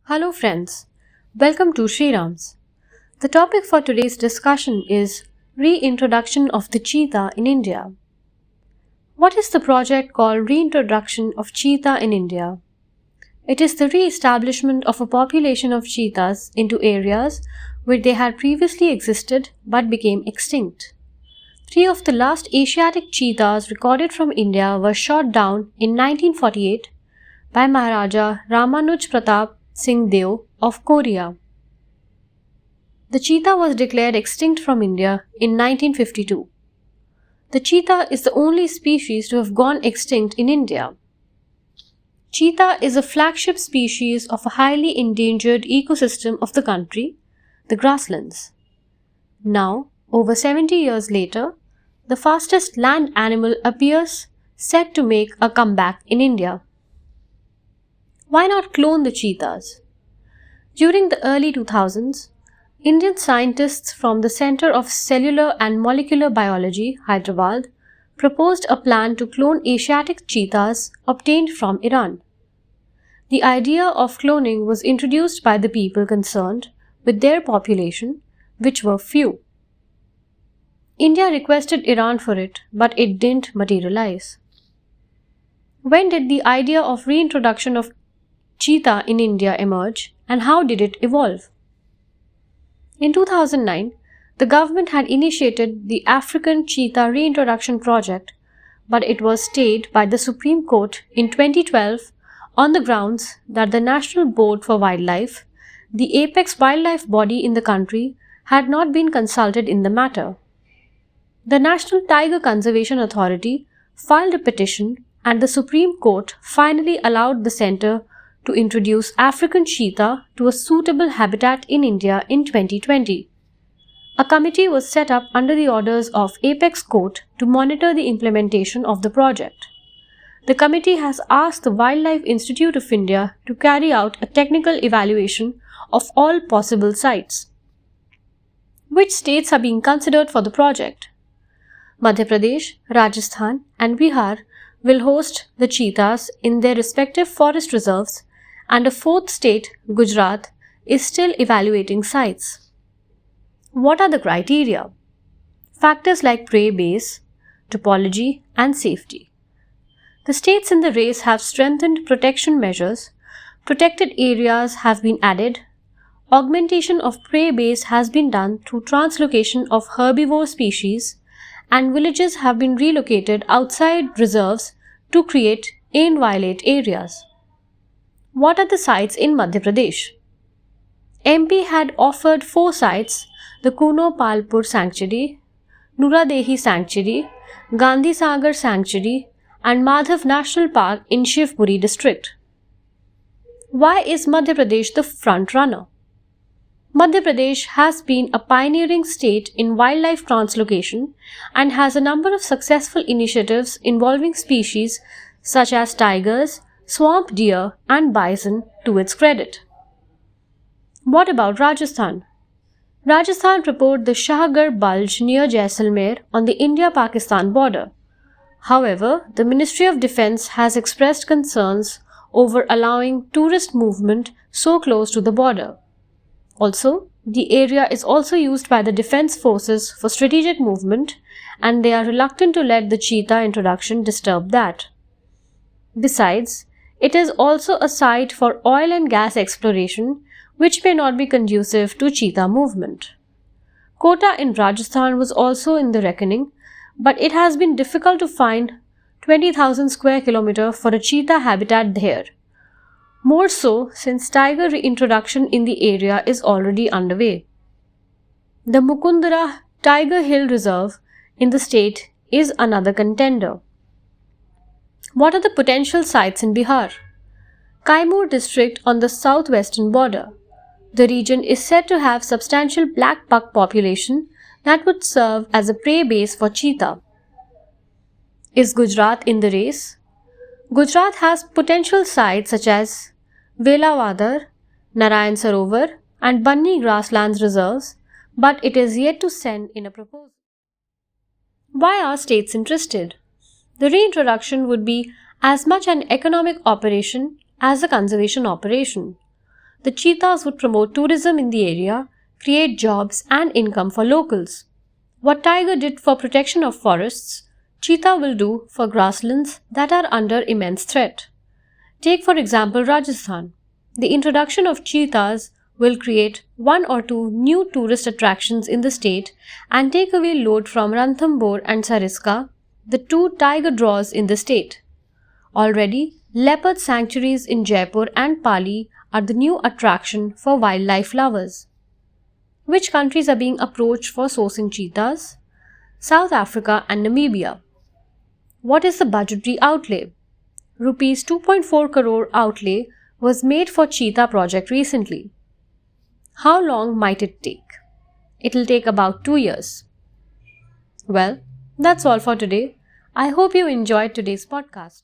Hello friends, welcome to Shriram's. The topic for today's discussion is Reintroduction of the Cheetah in India. What is the project called Reintroduction of Cheetah in India? It is the re-establishment of a population of cheetahs into areas where they had previously existed but became extinct. Three of the last Asiatic cheetahs recorded from India were shot down in 1948 by Maharaja Ramanuj Pratap Singh Deo of Korea. The cheetah was declared extinct from India in 1952. The cheetah is the only species to have gone extinct in India. Cheetah is a flagship species of a highly endangered ecosystem of the country, the grasslands. Now, over 70 years later, the fastest land animal appears set to make a comeback in India. Why not clone the cheetahs? During the early 2000s, Indian scientists from the Center of Cellular and Molecular Biology, Hyderabad, proposed a plan to clone Asiatic cheetahs obtained from Iran. The idea of cloning was introduced by the people concerned with their population, which were few. India requested Iran for it, but it didn't materialize. When did the idea of reintroduction of cheetah in India emerge, and how did it evolve? In 2009, the government had initiated the African Cheetah Reintroduction Project, but it was stayed by the Supreme Court in 2012 on the grounds that the National Board for Wildlife, the apex wildlife body in the country, had not been consulted in the matter. The National Tiger Conservation Authority filed a petition, and the Supreme Court finally allowed the centre to introduce African cheetah to a suitable habitat in India in 2020. A committee was set up under the orders of Apex Court to monitor the implementation of the project. The committee has asked the Wildlife Institute of India to carry out a technical evaluation of all possible sites. Which states are being considered for the project? Madhya Pradesh, Rajasthan, and Bihar will host the cheetahs in their respective forest reserves, and a fourth state, Gujarat, is still evaluating sites. What are the criteria? Factors like prey base, topology, and safety. The states in the race have strengthened protection measures, protected areas have been added, augmentation of prey base has been done through translocation of herbivore species, and villages have been relocated outside reserves to create inviolate areas. What are the sites in Madhya Pradesh? MP had offered 4 sites: the Kuno Palpur Sanctuary, Nuradehi Sanctuary, Gandhi Sagar Sanctuary, and Madhav National Park in Shivpuri district. Why is Madhya Pradesh the front runner? Madhya Pradesh has been a pioneering state in wildlife translocation and has a number of successful initiatives involving species such as tigers, swamp deer, and bison to its credit. What about Rajasthan? Rajasthan proposed the Shahgarh Bulge near Jaisalmer on the India-Pakistan border. However, the Ministry of Defence has expressed concerns over allowing tourist movement so close to the border. Also, the area is also used by the defence forces for strategic movement, and they are reluctant to let the cheetah introduction disturb that. Besides, it is also a site for oil and gas exploration, which may not be conducive to cheetah movement. Kota in Rajasthan was also in the reckoning, but it has been difficult to find 20,000 square kilometers for a cheetah habitat there. More so since tiger reintroduction in the area is already underway. The Mukundara Tiger Hill Reserve in the state is another contender. What are the potential sites in Bihar? Kaimur district on the southwestern border. The region is said to have substantial black buck population that would serve as a prey base for cheetah. Is Gujarat in the race? Gujarat has potential sites such as Velavadar, Narayan Sarovar, and Banni grasslands reserves, but it is yet to send in a proposal. Why are states interested? The reintroduction would be as much an economic operation as a conservation operation. The cheetahs would promote tourism in the area, create jobs and income for locals. What tiger did for protection of forests, cheetah will do for grasslands that are under immense threat. Take for example Rajasthan. The introduction of cheetahs will create one or two new tourist attractions in the state and take away load from Ranthambore and Sariska, the two tiger draws in the state. Already, leopard sanctuaries in Jaipur and Pali are the new attraction for wildlife lovers. Which countries are being approached for sourcing cheetahs? South Africa and Namibia. What is the budgetary outlay? Rupees 2.4 crore outlay was made for cheetah project recently. How long might it take? It will take about 2 years. Well, that's all for today. I hope you enjoyed today's podcast.